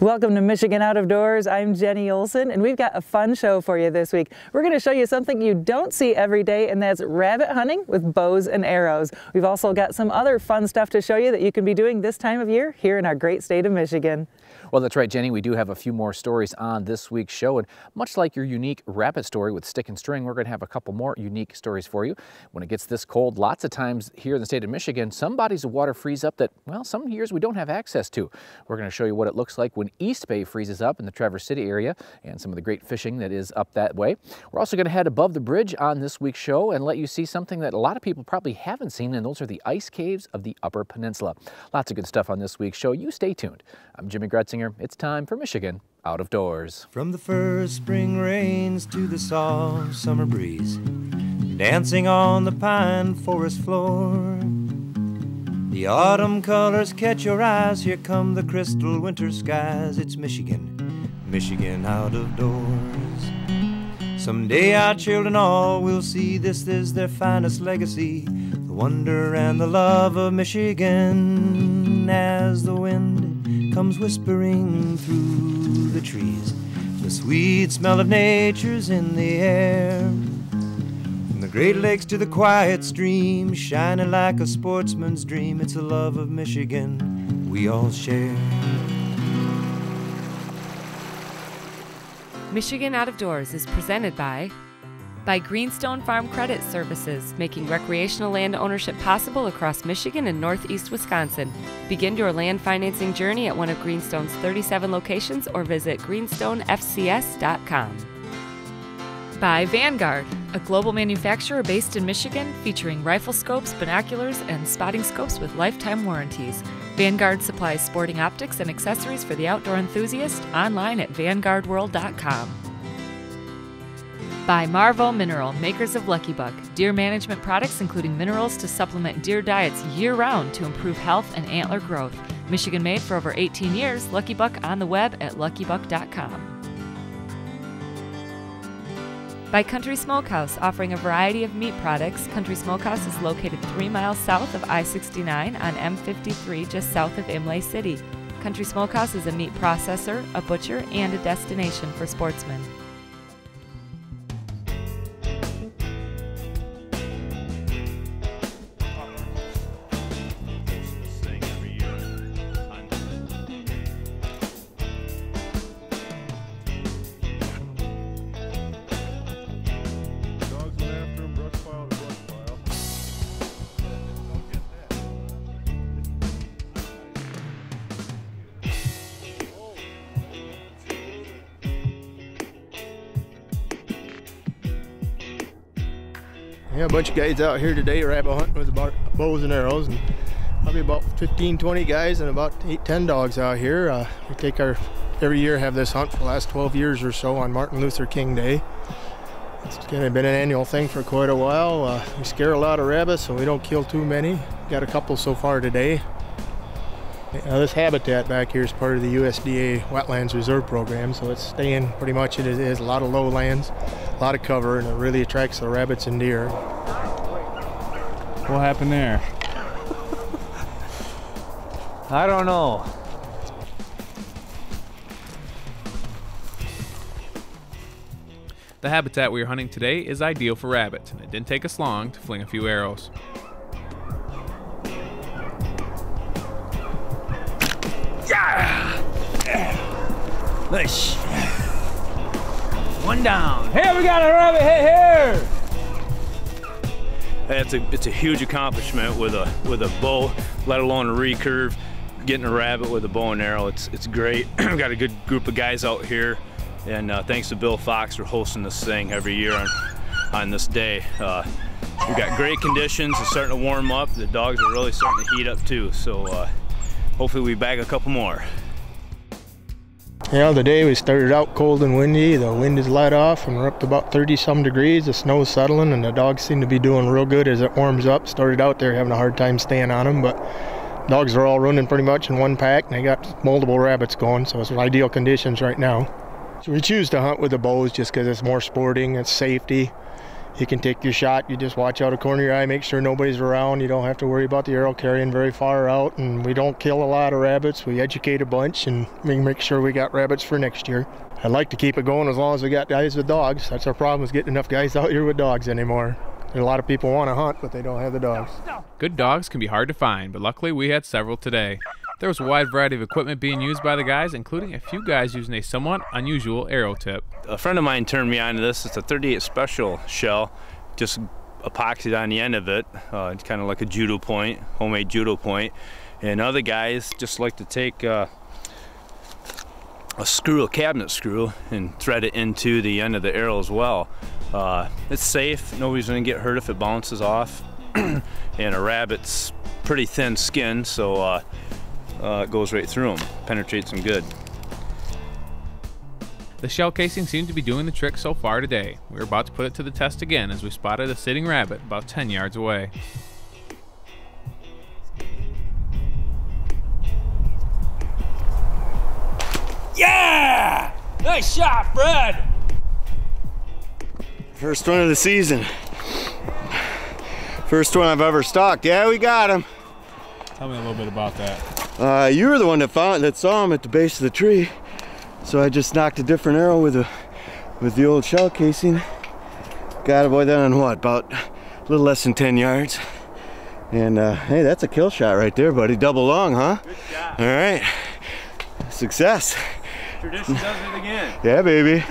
Welcome to Michigan Out of Doors. I'm Jenny Olson, and we've got a fun show for you this week. We're going to show you something you don't see every day, and that's rabbit hunting with bows and arrows. We've also got some other fun stuff to show you that you can be doing this time of year here in our great state of Michigan. Well, that's right, Jenny. We do have a few more stories on this week's show, and much like your unique rabbit story with stick and string, we're going to have a couple more unique stories for you. When it gets this cold, lots of times here in the state of Michigan, some bodies of water freeze up that, well, some years we don't have access to. We're going to show you what it looks like when East Bay freezes up in the Traverse City area and some of the great fishing that is up that way. We're also going to head above the bridge on this week's show and let you see something that a lot of people probably haven't seen, and those are the ice caves of the Upper Peninsula. Lots of good stuff on this week's show. You stay tuned. I'm Jimmy Gretzinger. It's time for Michigan Out of Doors. From the first spring rains to the soft summer breeze, dancing on the pine forest floor, the autumn colors catch your eyes. Here come the crystal winter skies. It's Michigan, Michigan out of doors. Someday our children all will see this is their finest legacy, the wonder and the love of Michigan. As the wind comes whispering through the trees, the sweet smell of nature's in the air. From the Great Lakes to the quiet stream, shining like a sportsman's dream, it's the love of Michigan we all share. Michigan Out of Doors is presented by Greenstone Farm Credit Services, making recreational land ownership possible across Michigan and northeast Wisconsin. Begin your land financing journey at one of Greenstone's 37 locations or visit greenstonefcs.com. By Vanguard, a global manufacturer based in Michigan featuring rifle scopes, binoculars, and spotting scopes with lifetime warranties. Vanguard supplies sporting optics and accessories for the outdoor enthusiast online at vanguardworld.com. By Marvo Mineral, makers of Lucky Buck, deer management products including minerals to supplement deer diets year-round to improve health and antler growth. Michigan made for over 18 years, Lucky Buck on the web at luckybuck.com. By Country Smokehouse, offering a variety of meat products. Country Smokehouse is located 3 miles south of I-69 on M53 just south of Imlay City. Country Smokehouse is a meat processor, a butcher, and a destination for sportsmen. Yeah, a bunch of guys out here today rabbit hunting with bows and arrows, and probably about 15-20 guys and about 8-10 dogs out here. We take every year have this hunt for the last 12 years or so on Martin Luther King Day. It's kind of been an annual thing for quite a while. We scare a lot of rabbits, so we don't kill too many. Got a couple so far today. This habitat back here is part of the USDA Wetlands Reserve Program, so it's staying pretty much it is a lot of lowlands, a lot of cover, and it really attracts the rabbits and deer. What happened there? I don't know. The habitat we are hunting today is ideal for rabbits, and it didn't take us long to fling a few arrows. Nice. One down. Hey, we got a rabbit hit here. It's a huge accomplishment with a bow, let alone a recurve. Getting a rabbit with a bow and arrow, it's great. We've got a good group of guys out here, and thanks to Bill Fox for hosting this thing every year on this day. We've got great conditions. It's starting to warm up. The dogs are really starting to heat up too. So hopefully we bag a couple more. Yeah, the day we started out cold and windy. The wind is let off and we're up to about 30-some degrees. The snow's settling and the dogs seem to be doing real good as it warms up. Started out there having a hard time staying on them, but dogs are all running pretty much in one pack and they got multiple rabbits going, so it's ideal conditions right now. So we choose to hunt with the bows just because it's more sporting, it's safety. you can take your shot. You just watch out of the corner of your eye, make sure nobody's around. You don't have to worry about the arrow carrying very far out, and we don't kill a lot of rabbits. We educate a bunch, and we make sure we got rabbits for next year. I'd like to keep it going as long as we got guys with dogs. That's our problem, is getting enough guys out here with dogs anymore. A lot of people want to hunt, but they don't have the dogs. Good dogs can be hard to find, but luckily we had several today. There was a wide variety of equipment being used by the guys, including a few guys using a somewhat unusual arrow tip. A friend of mine turned me on to this. It's a 38 special shell, just epoxied on the end of it. It's kind of like a judo point, homemade judo point. And other guys just like to take a screw, a cabinet screw, and thread it into the end of the arrow as well. It's safe. Nobody's going to get hurt if it bounces off. And a rabbit's pretty thin skin, so it goes right through them, penetrates them good. The shell casing seemed to be doing the trick so far today. We were about to put it to the test again as we spotted a sitting rabbit about 10 yards away. Yeah! Nice shot, Fred! First one of the season. First one I've ever stalked. Yeah, we got him. Tell me a little bit about that. You were the one that saw him at the base of the tree. So I just knocked a different arrow with the old shell casing. Got a boy then on what? About a little less than 10 yards. And hey, that's a kill shot right there, buddy. Double long, huh? Good job. All right. Success. Tradition does it again. Yeah, baby.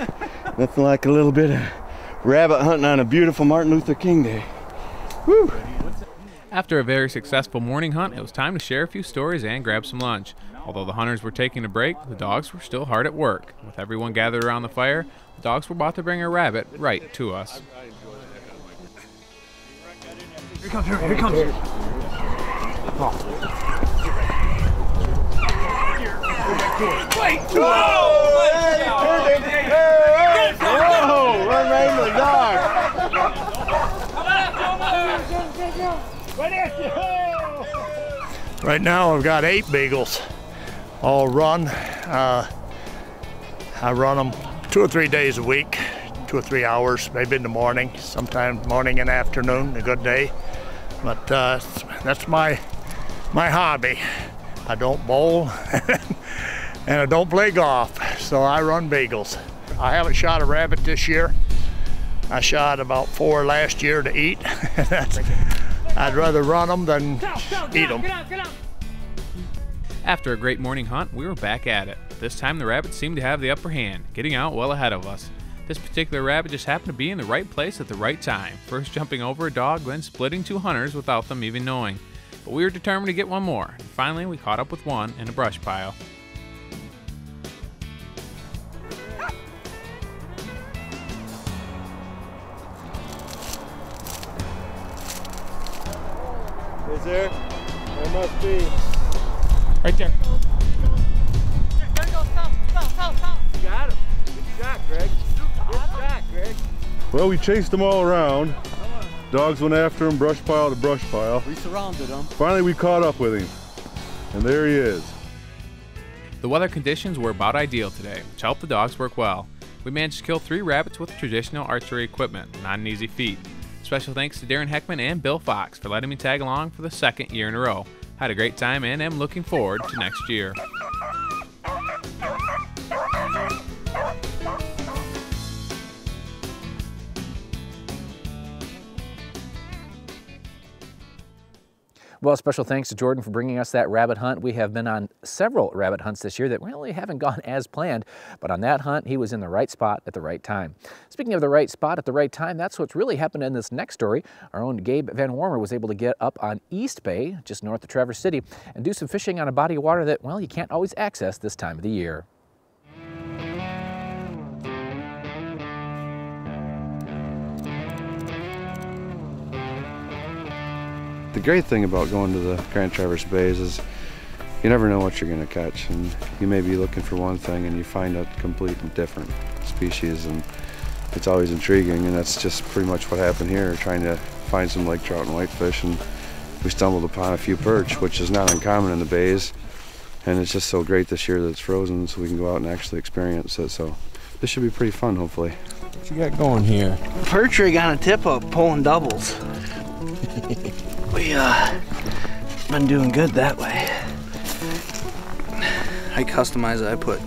Nothing like a little bit of rabbit hunting on a beautiful Martin Luther King Day. Woo! After a very successful morning hunt, it was time to share a few stories and grab some lunch. Although the hunters were taking a break, the dogs were still hard at work. With everyone gathered around the fire, the dogs were about to bring a rabbit right to us. Here he comes, here he comes. Wait! Whoa! Whoa! Run right into the dog. Right now I've got 8 beagles, all run. I run them 2 or 3 days a week, 2 or 3 hours, maybe in the morning, sometimes morning and afternoon, a good day. But that's my hobby. I don't bowl and I don't play golf, so I run beagles. I haven't shot a rabbit this year. I shot about 4 last year to eat. I'd rather run them than eat them. After a great morning hunt, we were back at it. This time the rabbits seemed to have the upper hand, getting out well ahead of us. This particular rabbit just happened to be in the right place at the right time, first jumping over a dog, then splitting 2 hunters without them even knowing. But we were determined to get one more, and finally we caught up with one in a brush pile. Is there? There must be. Right there. You got him. Good shot, Greg. Good shot, Greg. Well, we chased them all around. Dogs went after him, brush pile to brush pile. We surrounded him. Finally, we caught up with him. And there he is. The weather conditions were about ideal today, which helped the dogs work well. We managed to kill 3 rabbits with traditional archery equipment, not an easy feat. Special thanks to Darren Heckman and Bill Fox for letting me tag along for the 2nd year in a row. Had a great time and am looking forward to next year. Well, special thanks to Jordan for bringing us that rabbit hunt. We have been on several rabbit hunts this year that really haven't gone as planned, but on that hunt, he was in the right spot at the right time. Speaking of the right spot at the right time, that's what's really happened in this next story. Our own Gabe Van Warmer was able to get up on East Bay, just north of Traverse City, and do some fishing on a body of water that, well, you can't always access this time of the year. The great thing about going to the Grand Traverse Bays is you never know what you're going to catch, and you may be looking for one thing and you find a completely different species, and it's always intriguing. And that's just pretty much what happened here, trying to find some lake trout and whitefish, and we stumbled upon a few perch, which is not uncommon in the bays, and it's just so great this year that it's frozen, so we can go out and actually experience it. So this should be pretty fun, hopefully. What you got going here? Perch rig on a tip-up, pulling doubles. We been doing good that way. I customize it. I put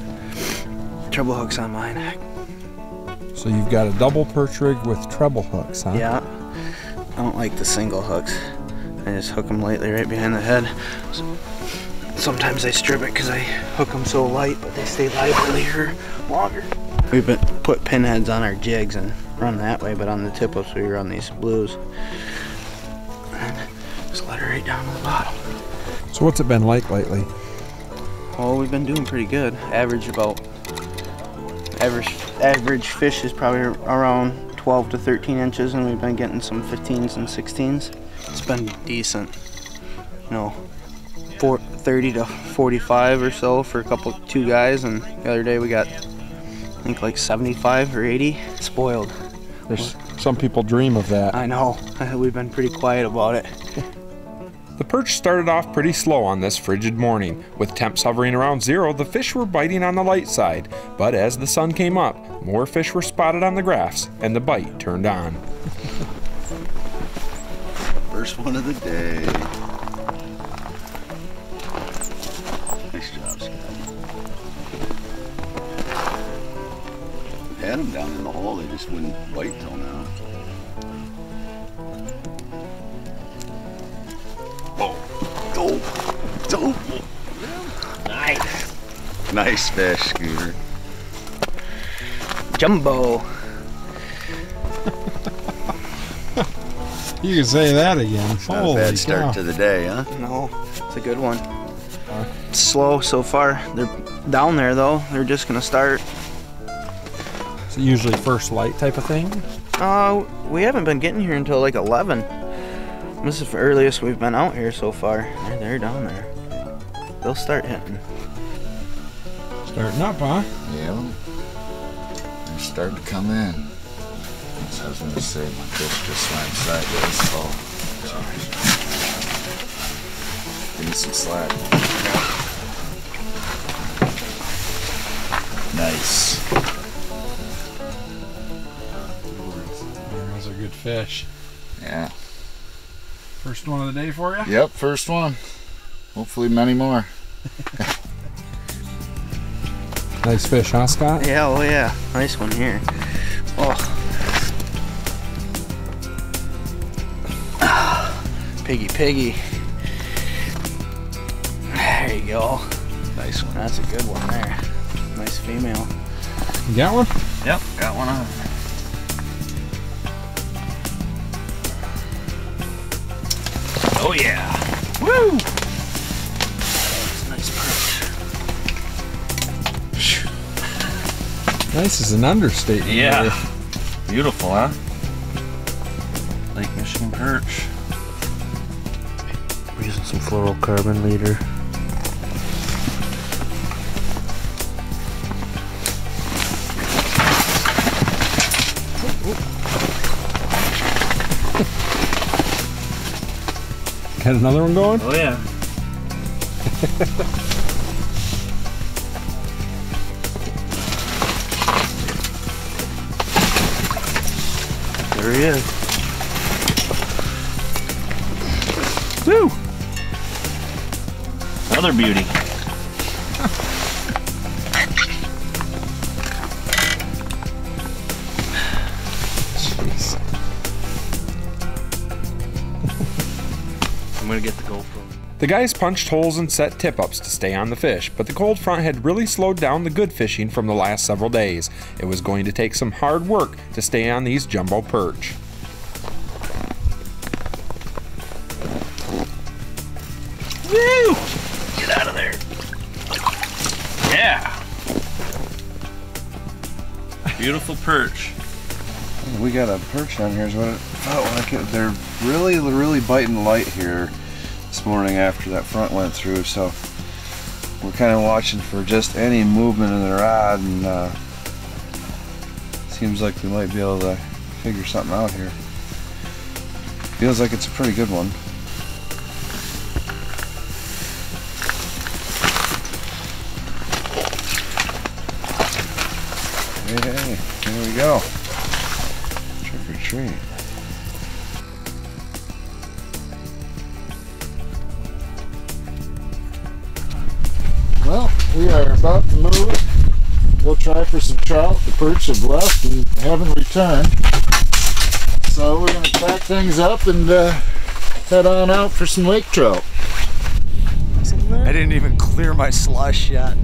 treble hooks on mine. So you've got a double perch rig with treble hooks, huh? Yeah. I don't like the single hooks. I just hook them lightly right behind the head. So sometimes I strip it because I hook them so light, but they stay livelier longer. We've put pin heads on our jigs and run that way, but on the tip-ups we run these blues. And just let her right down to the bottom. So what's it been like lately? Oh, we've been doing pretty good. Average fish is probably around 12 to 13 inches, and we've been getting some 15s and 16s. It's been decent. You know, 30 to 45 or so for two guys, and the other day we got, I think, like 75 or 80. Spoiled. There's some people dream of that. I know. We've been pretty quiet about it. The perch started off pretty slow on this frigid morning. With temps hovering around 0, the fish were biting on the light side. But as the sun came up, more fish were spotted on the graphs, and the bite turned on. First one of the day. Nice job, Scott. Had them down in the hole, they just wouldn't bite till now. Dope. Nice. Nice fish, Scooter. Jumbo. You can say that again. It's not a bad start to the day, huh? No, it's a good one. It's slow so far. They're down there though. They're just gonna start. Is it usually first light type of thing? We haven't been getting here until like 11. This is the earliest we've been out here so far. They're down there. They'll start hitting. Starting up, huh? Yeah. They're starting to come in. As I was going to say, my fish just swam sideways. Oh, gosh. Give me some slack. Nice. Those are good fish. Yeah. First one of the day for you? Yep, first one. Hopefully many more. Nice fish, huh, Scott? Yeah, oh yeah. Nice one here. Oh. Piggy. There you go. Nice one. That's a good one there. Nice female. You got one? Yep, got one on. Oh yeah. Woo! That's a nice perch. Nice is an understatement. Yeah. Really. Beautiful, huh? Lake Michigan perch. We're using some fluorocarbon leader. Got another one going? Oh yeah. There he is. Woo! Another beauty. Jeez. I'm gonna get the GoPro. The guys punched holes and set tip-ups to stay on the fish, but the cold front had really slowed down the good fishing from the last several days. It was going to take some hard work to stay on these jumbo perch. Woo! Get out of there. Yeah. Beautiful perch. We got a perch on here is what it felt like. They're really biting light here this morning after that front went through, so we're kind of watching for just any movement in the rod, and seems like we might be able to figure something out here. Feels like it's a pretty good one. Hey, here we go. Trick or treat. Well, we are about to move. We'll try for some trout. The perch have left and haven't returned. So we're going to pack things up and head on out for some lake trout. I didn't even clear my slush yet.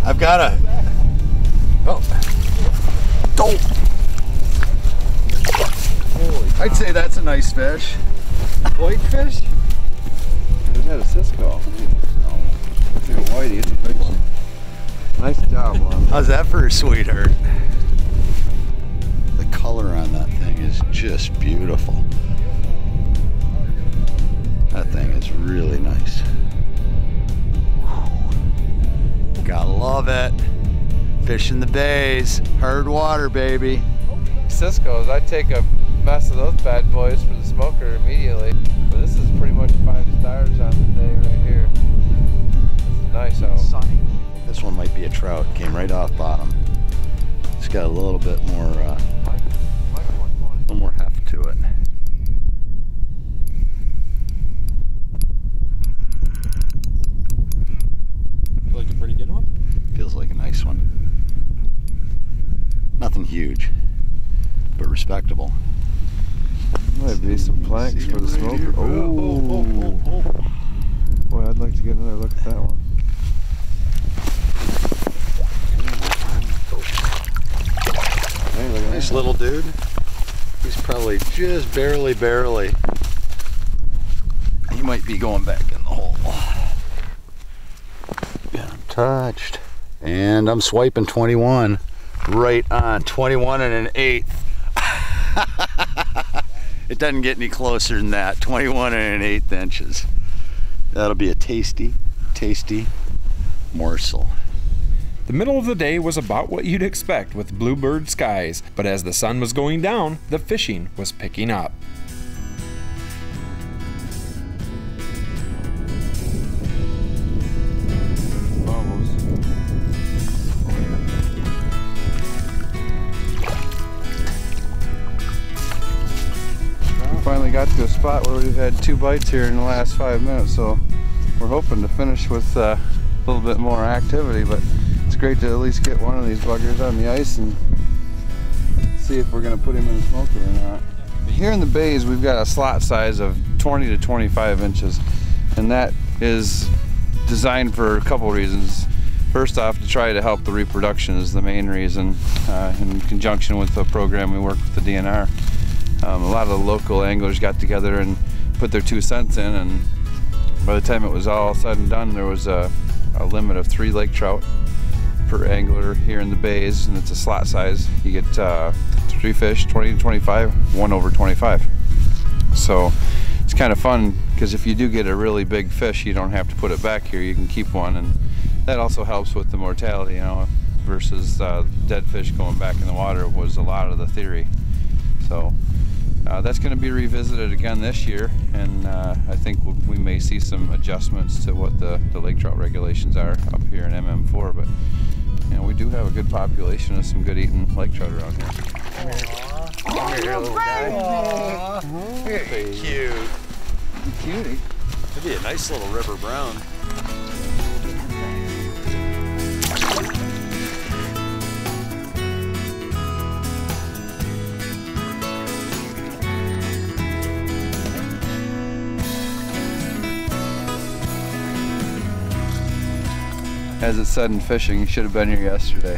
I've got a... Oh. I'd say that's a nice fish. Whitefish? Is that a Cisco? No. It's a whitey. It's a big one. Nice job, Lon. How's that for a sweetheart? The color on that thing is just beautiful. That thing is really nice. Gotta love it. Fish in the bays. Hard water, baby. Cisco's, I'd take a mess of those bad boys for the smoker immediately. But this is pretty much 5 stars on the day right here. This is nice out. Sunny. This one might be a trout. Came right off bottom. It's got a little bit more, heft to it. Like a pretty good one? Feels like a nice one. Nothing huge, but respectable. Might be some planks for the smoker. Oh. Boy, I'd like to get another look at that one. Hey, look at nice little dude. He's probably just barely. He might be going back in the hole. Got him touched. And I'm swiping 21. Right on. 21 and an 1/8. It doesn't get any closer than that. 21 and an 1/8 inches. That'll be a tasty morsel. The middle of the day was about what you'd expect with bluebird skies, but as the sun was going down, the fishing was picking up. Finally got to a spot where we've had 2 bites here in the last 5 minutes, so we're hoping to finish with a little bit more activity, but it's great to at least get one of these buggers on the ice and see if we're going to put him in the smoker or not. Here in the bays we've got a slot size of 20 to 25 inches, and that is designed for a couple reasons. First off, to try to help the reproduction is the main reason, in conjunction with the program we work with the DNR. A lot of the local anglers got together and put their 2 cents in, and by the time it was all said and done, there was a limit of 3 lake trout per angler here in the bays, and it's a slot size. You get 3 fish, 20 to 25, 1 over 25. So it's kind of fun, because if you do get a really big fish, you don't have to put it back here, you can keep one, and that also helps with the mortality, you know, versus dead fish going back in the water was a lot of the theory. So that's going to be revisited again this year, and I think we may see some adjustments to what the lake trout regulations are up here in MM4, but you know, we do have a good population of some good eating lake trout around here. Come here, little guy. Very cute. Cutie. Could be a nice little river brown. As it's said in fishing, you should have been here yesterday.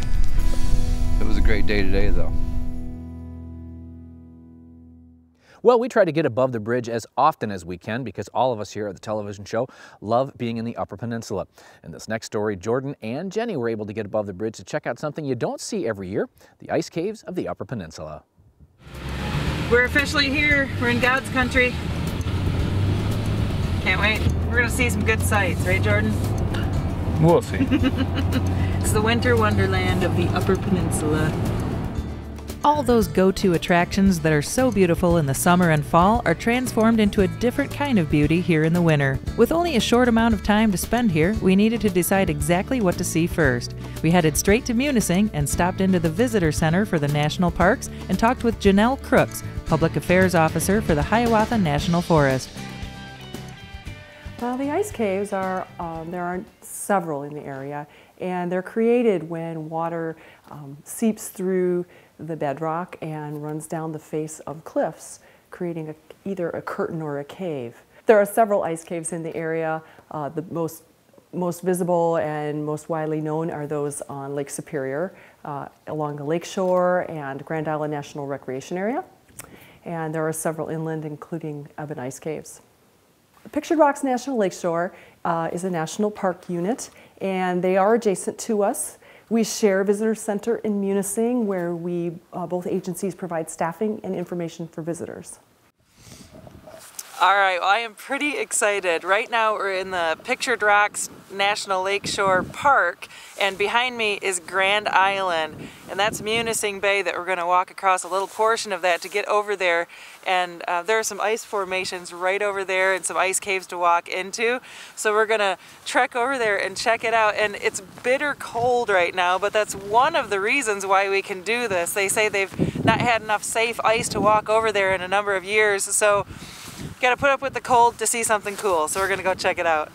It was a great day today, though. Well, we try to get above the bridge as often as we can because all of us here at the television show love being in the Upper Peninsula. In this next story, Jordan and Jenny were able to get above the bridge to check out something you don't see every year, the ice caves of the Upper Peninsula. We're officially here. We're in God's country. Can't wait. We're gonna see some good sights, right, Jordan? We'll see. It's the winter wonderland of the Upper Peninsula. All those go-to attractions that are so beautiful in the summer and fall are transformed into a different kind of beauty here in the winter. With only a short amount of time to spend here, we needed to decide exactly what to see first. We headed straight to Munising and stopped into the Visitor Center for the National Parks and talked with Janelle Crooks, Public Affairs Officer for the Hiawatha National Forest. Well, the ice caves there are several in the area, and they're created when water seeps through the bedrock and runs down the face of cliffs, creating either a curtain or a cave. There are several ice caves in the area. The most visible and most widely known are those on Lake Superior, along the lakeshore and Grand Island National Recreation Area. And there are several inland, including Ebon Ice Caves. Pictured Rocks National Lakeshore is a national park unit, and they are adjacent to us. We share a visitor center in Munising, where both agencies provide staffing and information for visitors. All right, well, I am pretty excited. Right now we're in the Pictured Rocks National Lakeshore Park, and behind me is Grand Island, and that's Munising Bay that we're going to walk across a little portion of that to get over there. And there are some ice formations right over there and some ice caves to walk into. So we're going to trek over there and check it out. And it's bitter cold right now, but that's one of the reasons why we can do this. They say they've not had enough safe ice to walk over there in a number of years. So got to put up with the cold to see something cool, so we're gonna go check it out.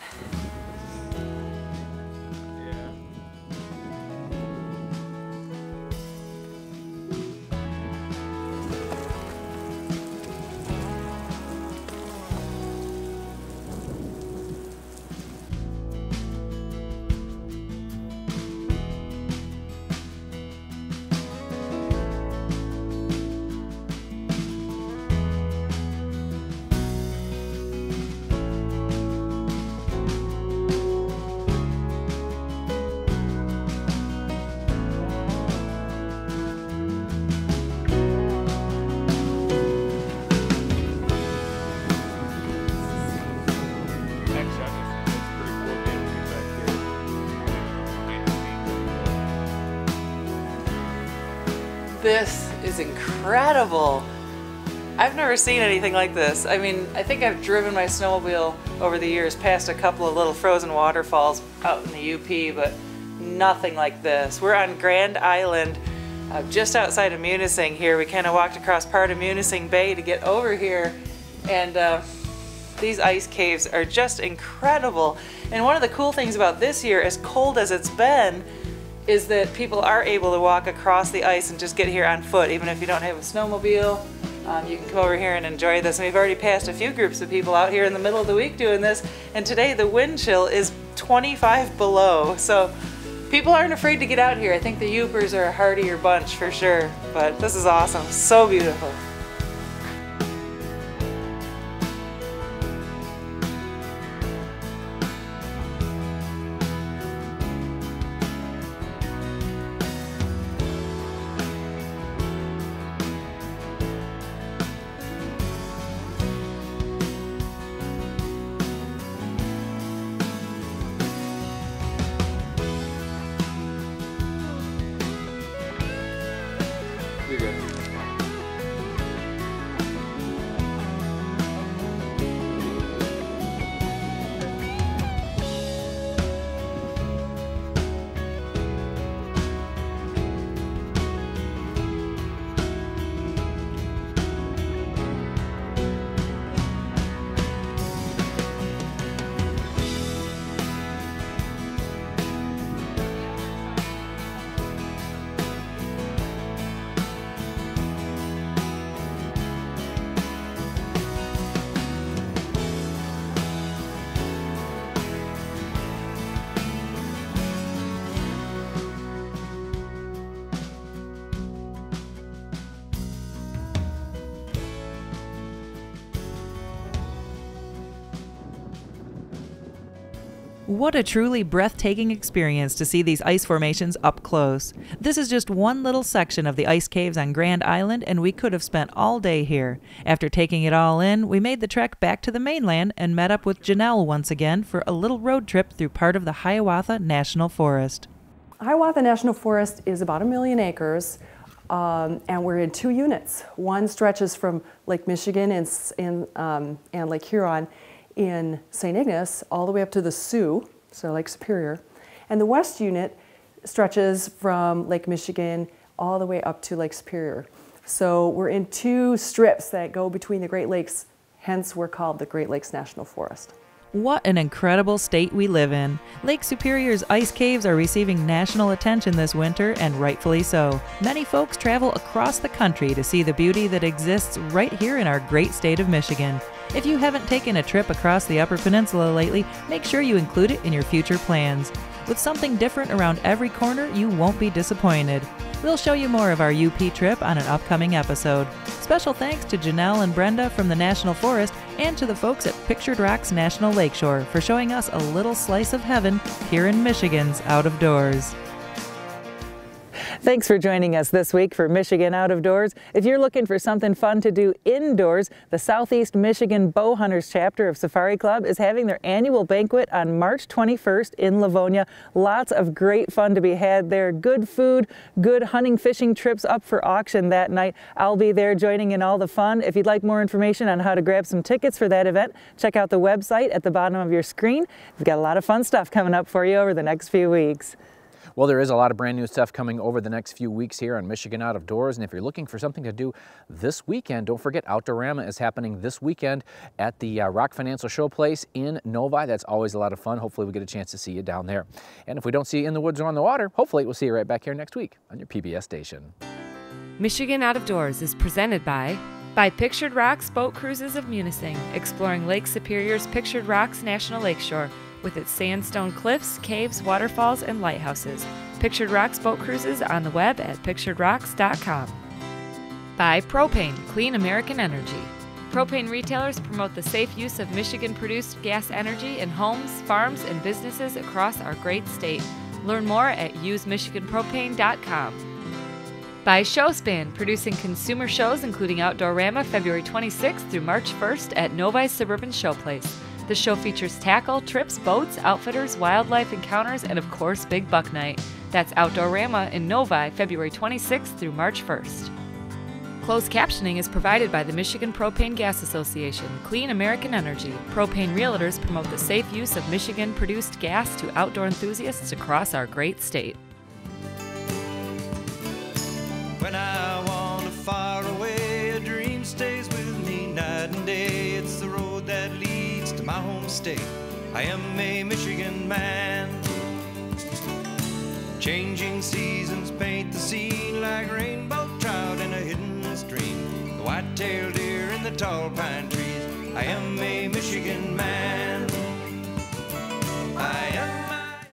This is incredible. I've never seen anything like this. I mean, I think I've driven my snowmobile over the years past a couple of little frozen waterfalls out in the UP, but nothing like this. We're on Grand Island, just outside of Munising here. We kind of walked across part of Munising Bay to get over here, and these ice caves are just incredible. And one of the cool things about this year, as cold as it's been, is that people are able to walk across the ice and just get here on foot. Even if you don't have a snowmobile, you can come over here and enjoy this. And we've already passed a few groups of people out here in the middle of the week doing this, and today the wind chill is 25 below. So people aren't afraid to get out here. I think the Yoopers are a hardier bunch for sure, but this is awesome, so beautiful. What a truly breathtaking experience to see these ice formations up close. This is just one little section of the ice caves on Grand Island, and we could have spent all day here. After taking it all in, we made the trek back to the mainland and met up with Janelle once again for a little road trip through part of the Hiawatha National Forest. Hiawatha National Forest is about 1 million acres. And we're in 2 units. One stretches from Lake Michigan and Lake Huron in St. Ignace all the way up to the Sioux, so Lake Superior. And the west unit stretches from Lake Michigan all the way up to Lake Superior. So we're in 2 strips that go between the Great Lakes, hence we're called the Great Lakes National Forest. What an incredible state we live in. Lake Superior's ice caves are receiving national attention this winter, and rightfully so. Many folks travel across the country to see the beauty that exists right here in our great state of Michigan. If you haven't taken a trip across the Upper Peninsula lately, make sure you include it in your future plans. With something different around every corner, you won't be disappointed. We'll show you more of our UP trip on an upcoming episode. Special thanks to Janelle and Brenda from the National Forest and to the folks at Pictured Rocks National Lakeshore for showing us a little slice of heaven here in Michigan's Out of Doors. Thanks for joining us this week for Michigan Out of Doors. If you're looking for something fun to do indoors, the Southeast Michigan Bow Hunters chapter of Safari Club is having their annual banquet on March 21st in Livonia. Lots of great fun to be had there. Good food, good hunting, fishing trips up for auction that night. I'll be there joining in all the fun. If you'd like more information on how to grab some tickets for that event, check out the website at the bottom of your screen. We've got a lot of fun stuff coming up for you over the next few weeks. Well, there is a lot of brand new stuff coming over the next few weeks here on Michigan Out of Doors. And if you're looking for something to do this weekend, don't forget Outdoorama is happening this weekend at the Rock Financial Showplace in Novi. That's always a lot of fun. Hopefully we get a chance to see you down there. And if we don't see you in the woods or on the water, hopefully we'll see you right back here next week on your PBS station. Michigan Out of Doors is presented by Pictured Rocks Boat Cruises of Munising, exploring Lake Superior's Pictured Rocks National Lakeshore, with its sandstone cliffs, caves, waterfalls, and lighthouses. Pictured Rocks Boat Cruises on the web at picturedrocks.com. By Propane, Clean American Energy. Propane retailers promote the safe use of Michigan-produced gas energy in homes, farms, and businesses across our great state. Learn more at usemichanpropane.com. By Showspan, producing consumer shows including Outdoorama February 26th through March 1st at Novi's Suburban Showplace. The show features tackle, trips, boats, outfitters, wildlife encounters, and of course, Big Buck Night. That's Outdoorama in Novi, February 26th through March 1st. Closed captioning is provided by the Michigan Propane Gas Association, Clean American Energy. Propane realtors promote the safe use of Michigan-produced gas to outdoor enthusiasts across our great state. When I wander far away, a dream stays with me night and day. It's the road that leads to my home state. I am a Michigan man. Changing seasons paint the scene like rainbow trout in a hidden stream. The white-tailed deer in the tall pine trees. I am a Michigan man.